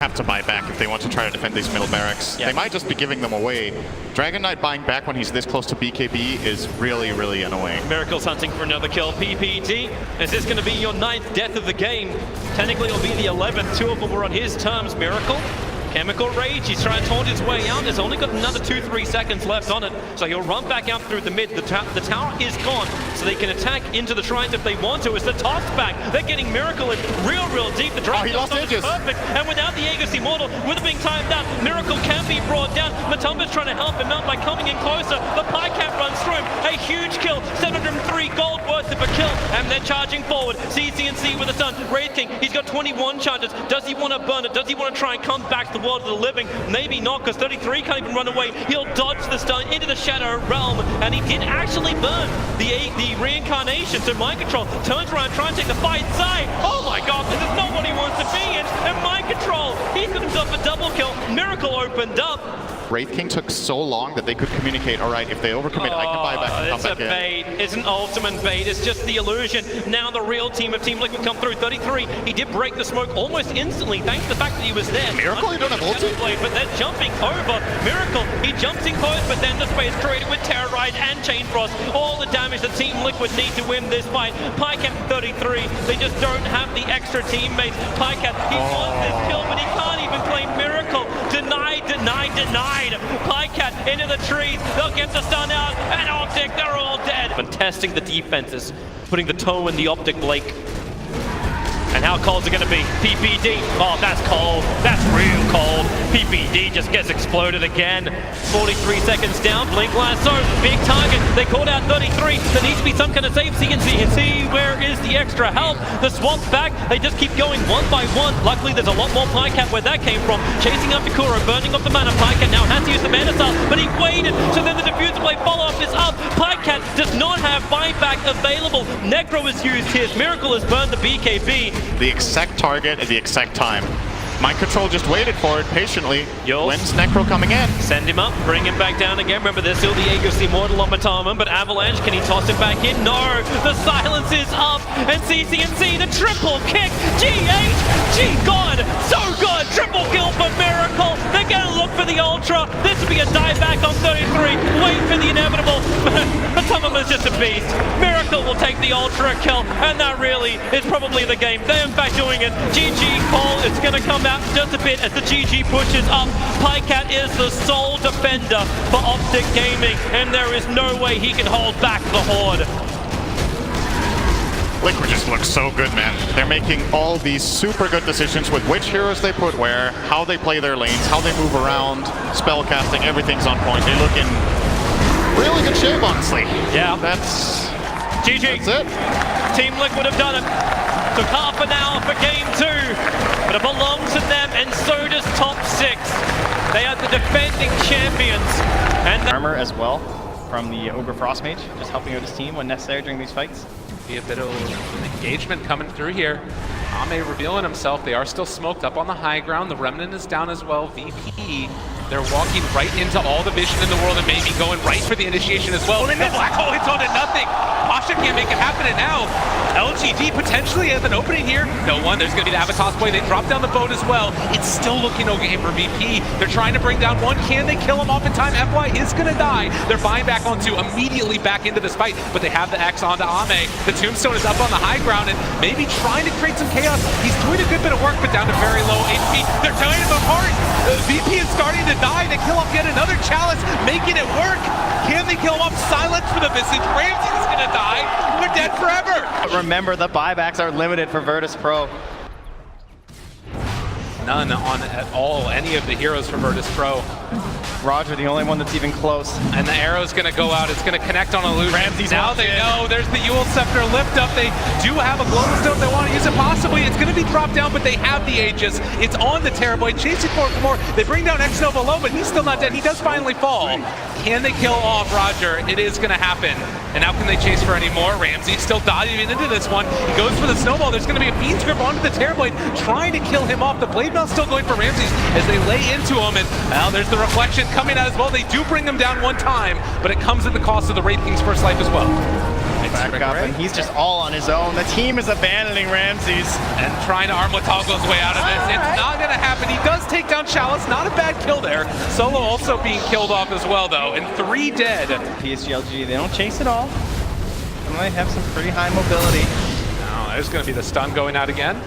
have to buy back if they want to try to defend these middle barracks. Yeah. They might just be giving them away. Dragon Knight buying back when he's this close to BKB is really, really annoying. Miracle's hunting for another kill. PPD, is this going to be your 9th death of the game? Technically it'll be the 11th. 2 of them were on his terms. Miracle, Chemical Rage, he's trying to taunt his way out. There's only got another 2-3 seconds left on it. So he'll run back out through the mid. The tower is gone, so they can attack into the shrines if they want to. As the top's back, they're getting Miracle in real deep. The drop he lost edges. Perfect. And without the Aegis Immortal, with it being timed out, Miracle can be brought down. Matumba's trying to help him out by coming in closer. The Pycat runs through him. A huge kill, 703 gold worth of a kill. And they're charging forward. CCNC with the stun. Wraith King, he's got 21 charges. Does he want to burn it? Does he want to try and come back to the world of the living? Maybe not, because 33 can't even run away. He'll dodge the stun into the Shadow Realm, and he did actually burn the reincarnation. So Mind Control turns around, trying to take the fight side. Oh my god, this is not what he wants to be in. And Mind Control, he's got himself a double kill. Miracle opened up. Wraith King took so long that they could communicate, all right, if they overcommit, I can buy back and come back in. It's a bait. It's an ultimate bait. It's just the illusion. Now the real team of Team Liquid come through. 33. He did break the smoke almost instantly, thanks to the fact that he was there. Miracle, you don't have ulti? But they're jumping over. Miracle, he jumps in close, but then the space created with Terrorize and Chain Frost. All the damage that Team Liquid need to win this fight. Pycat 33. They just don't have the extra teammates. Pycat, he wants this kill, but he can't even claim Miracle. Denied. Pycat into the trees. They'll get the stun out, and Optic, they're all dead. And testing the defenses, putting the toe in the Optic Blake. And how cold is it going to be? PPD. Oh, that's cold. That's real cold. PPD just gets exploded again. 43 seconds down. Blink Lasso. Big target. They called out 33. There needs to be some kind of save. CNC. Where is the extra help? The swamp's back. They just keep going one by one. Luckily, there's a lot more Pycat where that came from. Chasing after Kuro. Burning off the mana. Pycat now has to use the mana cell, but he waited. So then the diffuser blade follow-up is up. Pycat does not have buyback available. Necro is used here. Miracle has burned the BKB. The exact target at the exact time. Mind Control just waited for it patiently. When's Necro coming in? Send him up, bring him back down again. Remember, there's still the Aegis Immortal on Matama, but Avalanche, can he toss him back in? No! The silence is up, and CCNC, the triple kick! GH! God! So good! Triple kill for Miracle! They're gonna look for the Ultra! This will be a dieback on 33! Wait for the inevitable! Matama's just a beast! Miracle will take the Ultra kill, and that really is probably the game. They're in fact doing it. GG Cole is gonna come out just a bit as the GG pushes up. Pycat is the sole defender for Optic Gaming, and there is no way he can hold back the Horde. Liquid just looks so good, man. They're making all these super good decisions with which heroes they put where, how they play their lanes, how they move around, spell casting, everything's on point. They look in really good shape, honestly. Yeah. That's GG. That's it. Team Liquid have done it. Took half an hour for game 2, but it belongs to them, and so does top 6. They are the defending champions. And armor as well from the Ogre Frostmage, just helping out his team when necessary during these fights. Be a bit of engagement coming through here. Ame revealing himself. They are still smoked up on the high ground. The Remnant is down as well. VP, they're walking right into all the vision in the world and maybe going right for the initiation as well. And the Black Hole hits on to nothing. Pasha can't make it happen, and now LGD potentially has an opening here. No one. There's going to be the Avatos play. They drop down the boat as well. It's still looking okay for VP. They're trying to bring down one. Can they kill him off in time? FY is going to die. They're buying back onto immediately back into this fight, but they have the X onto Ame. The Tombstone is up on the high ground and maybe trying to create some chaos. He's doing a good bit of work, but down to very low HP. They're tearing him apart. VP is starting to die. They kill off yet another Chalice, making it work. Can they kill him off? Silence for the Visage. Ramsey's going to die. They're dead forever. But remember, the buybacks are limited for Virtus.Pro. None on at all any of the heroes for Virtus.Pro. Roger, the only one that's even close. And the arrow's going to go out. It's going to connect on Illusion. Ramsey's now they know there's the Yule Scepter lift up. They do have a Global Stone if they want to use it. Possibly it's going to be dropped down, but they have the Aegis. It's on the Terrorblade. Chasing for more. They bring down X-Nova low, but he's still not dead. He does finally fall. Can they kill off Roger? It is going to happen. And now can they chase for any more? Ramsey still diving into this one. He goes for the snowball. There's going to be a Fiend's Grip onto the Terrorblade, trying to kill him off. The Blade Mail still going for Ramsey as they lay into him. And now there's the reflection coming out as well. They do bring him down one time, but it comes at the cost of the Wraith King's first life as well. back up, and he's just all on his own. The team is abandoning Ramses. And trying to Armwatago his way out of this. It's not going to happen. He does take down Chalice. Not a bad kill there. Solo also being killed off as well, though. And 3 dead. PSG.LGD, they don't chase at all. They might have some pretty high mobility. Now, there's going to be the stun going out again.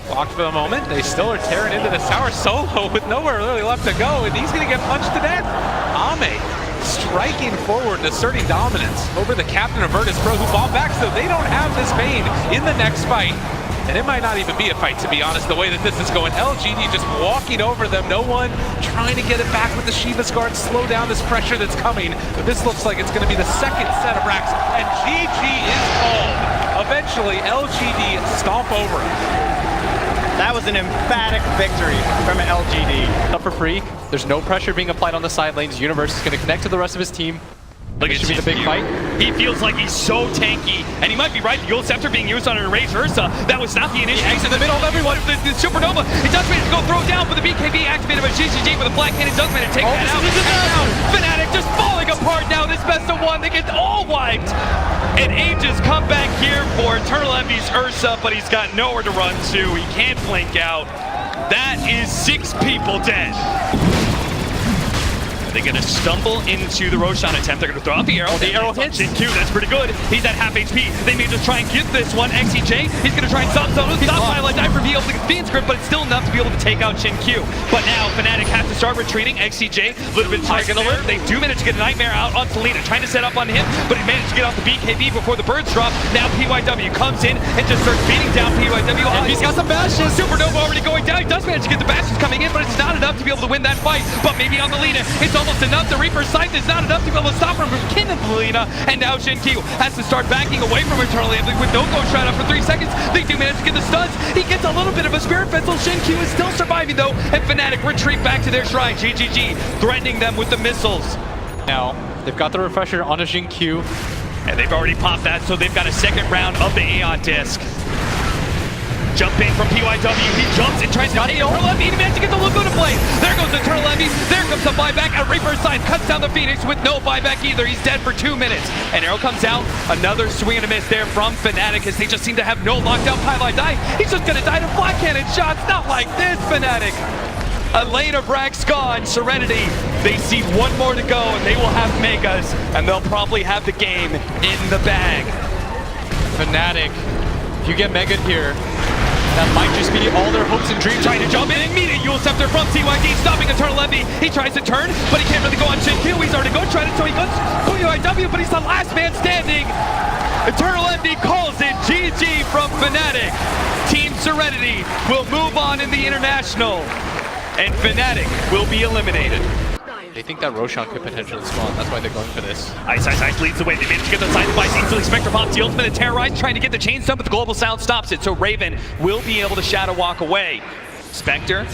Blocked for the moment. They still are tearing into this tower. Solo with nowhere really left to go, and he's going to get punched to death. Ame striking forward and asserting dominance over the captain of Virtus.Pro, who ball back, so they don't have this Bane in the next fight. And it might not even be a fight, to be honest, the way that this is going. LGD just walking over them. No one trying to get it back with the Shiva's Guard, slow down this pressure that's coming. But this looks like it's going to be the second set of racks, and GG is called. Eventually, LGD stomp over him. That was an emphatic victory from LGD. Up for free. There's no pressure being applied on the side lanes. Universe is going to connect to the rest of his team. Look This at should be the big fight. He feels like he's so tanky, and he might be right. The Gold Scepter being used on an Erased Ursa. That was not the initial. He in the middle of everyone. The Supernova. It does manage to go throw down, but the BKB activated by GGG with a Black Cannon does manage to take that out. Fnatic just falling apart now. This best of one. They get all wiped. And Aegis come back here for Eternal Envy's Ursa, but he's got nowhere to run to. He can't blink out. That is 6 people dead. They're going to stumble into the Roshan attempt. They're going to throw out the arrow. The arrow hits. Q, that's pretty good. He's at half HP. They may just try and get this one. XEJ, he's going to try and stop Solo. Stop Highlight Die for being able to get the script, but it's still enough to be able to take out Shin Q. But now Fnatic has to start retreating. XEJ, a little bit target alert. They do manage to get a Nightmare out on Selena, trying to set up on him, but he managed to get off the BKB before the birds drop. Now PYW comes in and just starts beating down PYW. Oh, he's got some bashes. Supernova already going down. He does manage to get the bashes coming in, but it's not enough to be able to win that fight. But maybe on the Lina, it's almost enough. The Reaper's Sight is not enough to be able to stop him from killing the Lina. And now Shin-Q has to start backing away from Eternal Envy with no go shot up for 3 seconds. They do manage to get the stuns. He gets a little bit of a Spirit Vessel. Shin-Q is still surviving though, and Fnatic retreat back to their shrine. GGG threatening them with the missiles. Now, they've got the refresher on a Jin-Q. And they've already popped that, so they've got a second round of the Aeon Disc. Jumping from PYW, he jumps and tries to hit Eternal Envy. He managed to get the Laguna Blade. There goes Eternal Envy. There comes the buyback. A Reaper's Scythe cuts down the Phoenix with no buyback either. He's dead for 2 minutes. And arrow comes out. Another swing and a miss there from Fnatic as they just seem to have no lockdown. Pylon die. He's just gonna die to Black Cannon shots. Not like this, Fnatic. A lane of racks gone. Serenity, they see 1 more to go and they will have Megas, and they'll probably have the game in the bag. Fnatic, if you get Mega here, that might just be all their hopes and dreams. Trying to jump in and meet it. Yule Scepter from CYD, stopping Eternal Envy. He tries to turn, but he can't really go on Shin-Q. He's already going to try to, so he goes PYW, but he's the last man standing. Eternal Envy calls it GG from Fnatic. Team Serenity will move on in the International, and Fnatic will be eliminated. They think that Roshan could potentially spawn. That's why they're going for this. Ice leads the way. They managed to get the side by easily. Spectre pops the ultimate and Terrorize, trying to get the chain stun, but the global sound stops it. So Raven will be able to shadow walk away. Spectre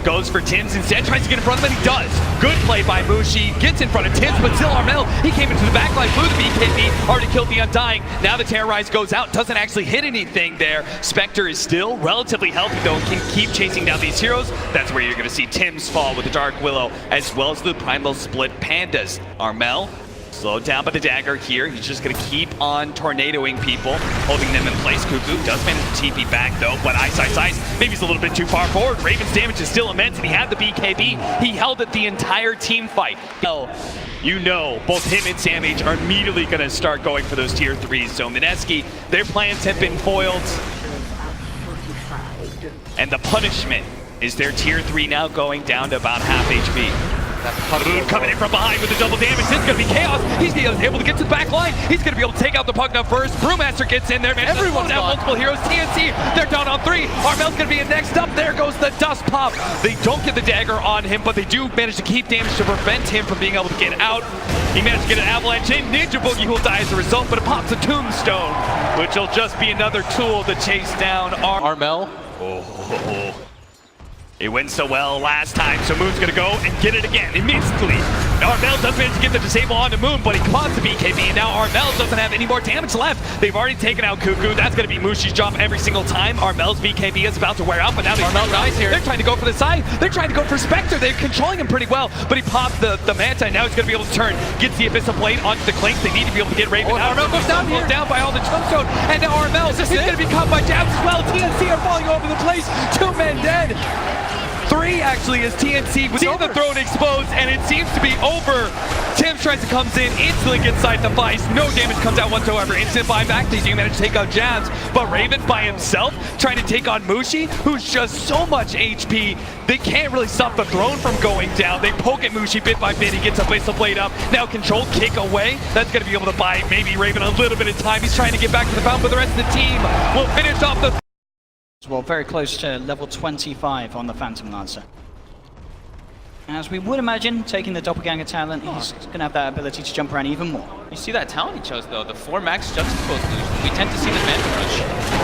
goes for Tims instead, tries to get in front of him, and he does. Good play by Mushi, gets in front of Tims, but still Armel, he came into the backline, blew the BKB, already killed the Undying. Now the Terrorize goes out, doesn't actually hit anything there. Spectre is still relatively healthy though, and can keep chasing down these heroes. That's where you're gonna see Tims fall with the Dark Willow, as well as the Primal Split Pandas. Armel slowed down by the dagger here. He's just gonna keep on tornadoing people, holding them in place. Cuckoo does manage to TP back though, but Ice, maybe he's a little bit too far forward. Raven's damage is still immense, and he had the BKB. He held it the entire team fight. You know, both him and Samage are immediately gonna start going for those tier 3s. So Mineski, their plans have been foiled. And the punishment is their tier 3 now going down to about half HP. Rude coming in from behind with the double damage. This is going to be chaos. He's able to get to the back line. He's going to be able to take out the Pugna first. Brewmaster gets in there. Man, everyone's down multiple heroes. TNC, they're down on 3. Armel's going to be in next up. There goes the dust pop. They don't get the dagger on him, but they do manage to keep damage to prevent him from being able to get out. He managed to get an avalanche in. Ninja Boogie will die as a result, but it pops a tombstone, which will just be another tool to chase down Armel. It went so well last time, so Moon's gonna go and get it again immediately. Armel does manage to get the disable onto Moon, but he caught the BKB, and now Armel doesn't have any more damage left. They've already taken out Cuckoo. That's gonna be Mushi's job every single time. Armel's BKB is about to wear out, but now Armel dies here. They're trying to go for the side. They're trying to go for Spectre. They're controlling him pretty well, but he popped the Manta, and now he's gonna be able to turn, gets the Abyssal Blade onto the Clink. They need to be able to get Raven out. Armel goes down here. Down by all the Chunstone, and now Armel is gonna be caught by jabs as well. TNC are falling over the place. 2 men dead. 3 actually as TNC with the throne exposed, and it seems to be over. Tim tries to comes in, instantly gets inside the Vice. No damage comes out whatsoever. Instant buyback. They do manage to take out jabs, but Raven by himself trying to take on Mushi, who's just so much HP. They can't really stop the throne from going down. They poke at Mushi bit by bit. He gets a Abyssal Blade up. Now control kick away. That's going to be able to buy maybe Raven a little bit of time. He's trying to get back to the fountain, but the rest of the team will finish off the well, very close to level 25 on the Phantom Lancer. As we would imagine, taking the Doppelganger talent, he's going to have that ability to jump around even more. You see that talent he chose though, the 4 max juxtapose illusion. We tend to see the Phantom Rush.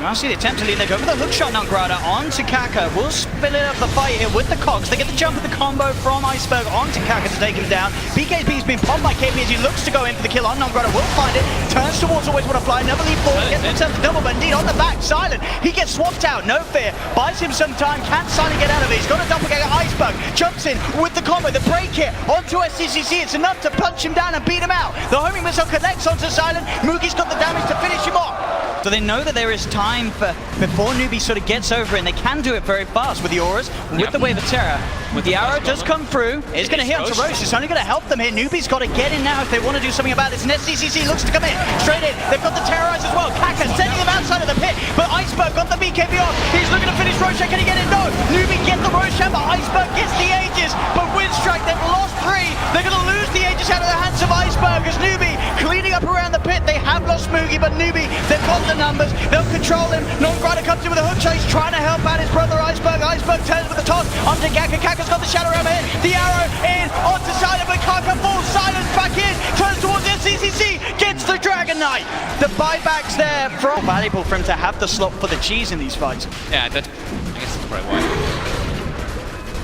Now see the attempt to lead, they go for the hookshot Nutgrada onto Kaka. We'll split up the fight here with the Cogs. They get the jump of the combo from Iceberg onto Kaka to take him down. BKB's been popped by KP as he looks to go in for the kill on Nutgrada. Will find it, turns towards always want to fly, never leave forward, gets himself the double, but indeed on the back, Silent. He gets swapped out, no fear, buys him some time, can't Silent get out of it. He's got a Doppelganger. Iceberg jumps in with the combo, the break hit onto SCCC. It's enough to punch him down and beat him out. The homing missile connects onto Silent. Mugi's got the damage to finish him off. So they know that there is time before NewBee sort of gets over, and they can do it very fast with the auras, with the Wave of Terror. With the arrow does come through, it's going to hit onto Roche. It's only going to help them here. NewBee's got to get in now if they want to do something about this. And SCCC looks to come in, straight in. They've got the Terrorize as well. Kaka sending them outside of the pit, but Iceberg got the BKB off. He's looking to finish Roche. Can he get it? No. NewBee get the Roche, but Iceberg gets the Aegis. But WInstrike, they've lost 3. They're going to lose the Aegis out of the hands of Iceberg as NewBee cleaning up around the pit. They have lost Mugi, but NewBee, they've got the numbers. They'll control him. Nutgrada comes in with a hook chase, trying to help out his brother Iceberg. Iceberg turns with the toss onto Kaka. Kaka's got the shadow around here. The arrow in onto Silent, but Kaka falls. Silent back in, turns towards SCCC, gets the Dragon Knight. The buybacks there from valuable for him to have the slot for the cheese in these fights. Yeah, I guess that's probably why.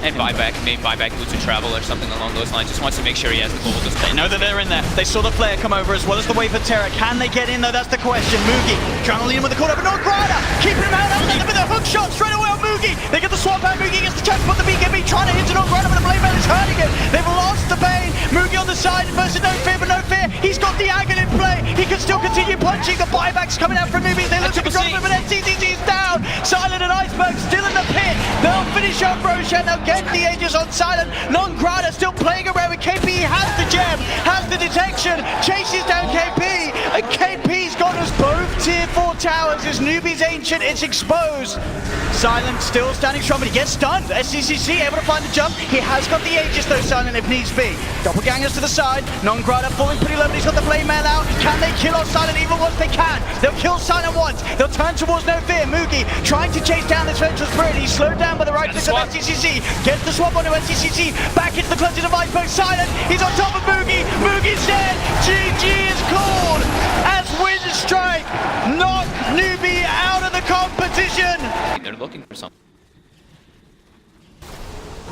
And buyback, maybe buyback boots to travel or something along those lines. Just wants to make sure he has the global display. They know that they're in there. They saw the flare come over as well as the Wave of Terror. Can they get in though? That's the question. Mugi trying to lead him with the corner, but Nutgrada keeping him out. With a hook shot straight away on Mugi. They get the swap out. Mugi gets the chance, but the BKB trying to hit Nutgrada, but the blade man is hurting him. They've lost the pain. Mugi on the side versus no fear, but no fear. He's got the Agon in play. He can still continue punching. The buybacks coming out from NewBee. They look to control him, but SCCC's down. Silent and Iceberg still in the pit. They'll finish up Roshan. They'll get the Aegis on Silent. Nutgrada still playing around with KP. He has the gem, has the detection, chases down KP, and KP's got us both tier 4 towers as NewBee's Ancient is exposed. Silent still standing strong, but he gets stunned. SCCC able to find the jump. He has got the Aegis though, Silent, if needs be. Doppelgangers to the side. Nutgrada falling pretty low, but he's got the Blade Mail out. Can they kill off Silent even once they can? They'll kill Silent once. They'll turn towards No Fear. Mugi trying to chase down this Vengeful Spirit. He's slowed down by the right click of SCCC. Gets the swap onto SCCC. Back into the clutches of Iceberg. Silent. He's on top of Mugi. Mugi's dead. GG is called as WInstrike knock NewBee out of the competition. They're looking for something.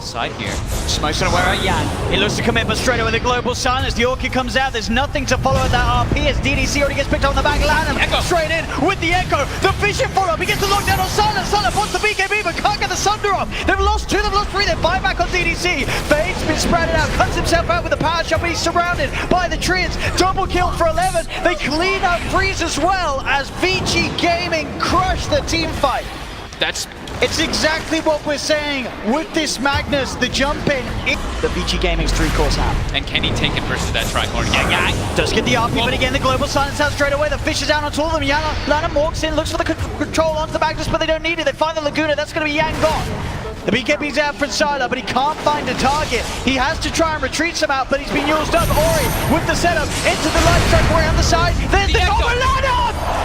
Side here. Smoke's gonna wear out Yan. He looks to commit, but straight away the global silence. The Orchid comes out. There's nothing to follow at that RP as DDC already gets picked up on the back. Lanham straight in with the Echo. The Vision follow-up. He gets the lockdown on Silent. Silent wants the BKB, but can't get the Sunder off. They've lost 2, they've lost 3. They buy back on DDC. Fade's been sprouted out. Cuts himself out with the power shot, but he's surrounded by the Triads. Double kill for 11. They clean up Freeze as well as Vici Gaming crush the team fight. It's exactly what we're saying with this Magnus, the jump in. The Vici Gaming's 3-course out. And can he take it versus that tricorn? Yeah. Does get the RP, but again the global silence out straight away. The fish is down on all of them. Lanham walks in, looks for the control onto the Magnus, but they don't need it. They find the Laguna, that's going to be Yang gone. The BKB's out for Sylar, but he can't find a target. He has to try and retreat some out, but he's been used up. Ori with the setup into the light strike around the side. There's the combo.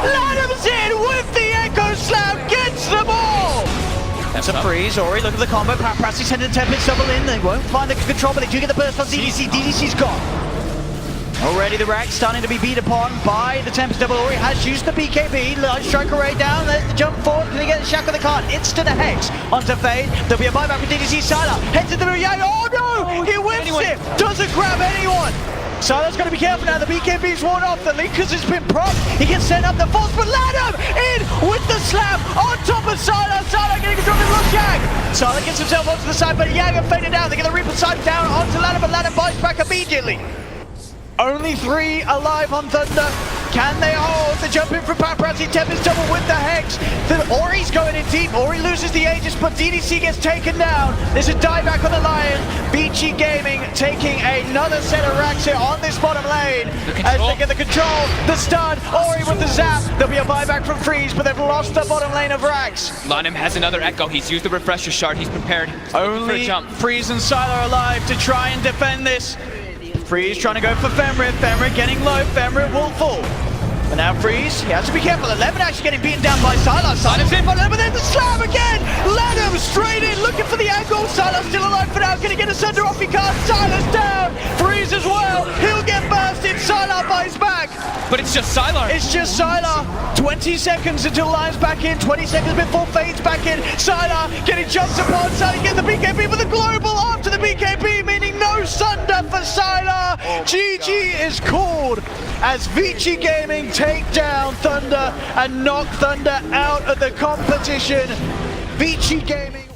Lanham's in with the Echo Slam, gets them all. That's a freeze. Ori, look at the combo. Paparazzi sending Tempest double in. They won't find the control, but they do get the burst on DDC. DDC's gone. Already the rack starting to be beat upon by the Tempest Double. Ori has used the BKB. Large striker right down. There's the jump forward. Can he get the shack on the card? It's to the Hex. Onto Fade. There'll be a buyback with DDC Sylar. Heads into the Yang. Oh no! He whips it! Doesn't grab anyone! Sylar's got to be careful now. The BKB's worn off. The Linkers has been propped. He gets sent up the force, but Ladham in with the slam on top of Sylar. Sylar getting control of the look Yang. Sylar gets himself onto the side, but Yang have faded down. They get the Reaper side down onto Ladham, but Ladham bites back immediately. Only 3 alive on Thunder. Can they hold? The jump in from Paparazzi. Tempest Double with the Hex. Ori's going in deep. Ori loses the Aegis, but DDC gets taken down. There's a dieback on the Lion. Vici Gaming taking another set of racks here on this bottom lane. As they get the control, the stun, Ori with the zap. There'll be a buyback from Freeze, but they've lost the bottom lane of racks. Lanham has another Echo. He's used the refresher shard. He's prepared. Only for a jump. Freeze and Sylar alive to try and defend this. Freeze trying to go for Fenrir. Fenrir getting low. Fenrir will fall. But now Freeze, he has to be careful. 11 actually getting beaten down by Sylar. Sylar's in, but then the slam again. Let him straight in, looking for the angle. Sylar's still alive for now. Can he get a sender off? He can't. Sylar's down. Freeze as well. He'll get bursted. Sylar buys back. But it's just Sylar. It's just Sylar. 20 seconds until Lion's back in. 20 seconds before Fade's back in. Sylar getting jumped upon. Sylar getting the BKB with the global after the BKB, meaning no Sunder for Sylar. GG is called as Vici Gaming take down Thunder and knock Thunder out of the competition. Vici Gaming.